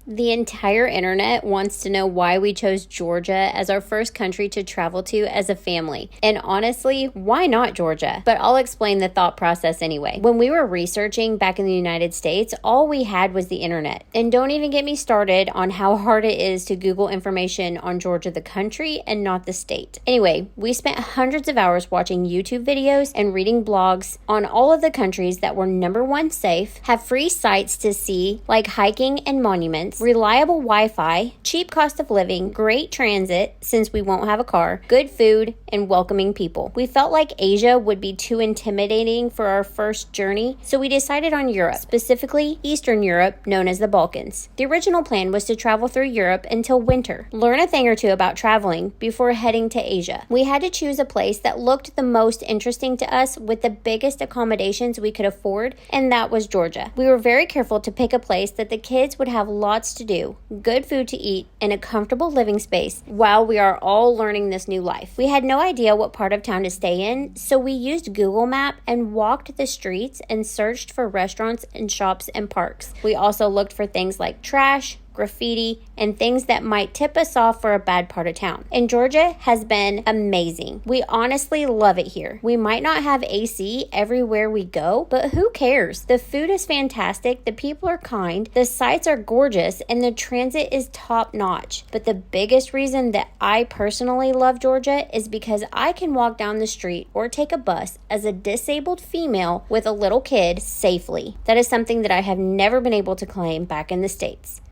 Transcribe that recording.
The entire internet wants to know why we chose Georgia as our first country to travel to as a family. And honestly, why not Georgia? But I'll explain the thought process anyway. When we were researching back in the United States, all we had was the internet. And don't even get me started on how hard it is to Google information on Georgia, the country, and not the state. Anyway, we spent hundreds of hours watching YouTube videos and reading blogs on all of the countries that were number one safe, have free sites to see like hiking and monuments, reliable Wi-Fi, cheap cost of living, great transit since we won't have a car, good food, and welcoming people. We felt like Asia would be too intimidating for our first journey, so we decided on Europe, specifically Eastern Europe, known as the Balkans. The original plan was to travel through Europe until winter, learn a thing or two about traveling before heading to Asia. We had to choose a place that looked the most interesting to us with the biggest accommodations we could afford, and that was Georgia. We were very careful to pick a place that the kids would have lots to do, good food to eat, and a comfortable living space while we are all learning this new life. We had no idea what part of town to stay in, so we used Google Map and walked the streets and searched for restaurants and shops and parks. We also looked for things like trash, graffiti, and things that might tip us off for a bad part of town. And Georgia has been amazing. We honestly love it here. We might not have AC everywhere we go, but who cares? The food is fantastic, the people are kind, the sights are gorgeous, and the transit is top notch. But the biggest reason that I personally love Georgia is because I can walk down the street or take a bus as a disabled female with a little kid safely. That is something that I have never been able to claim back in the States.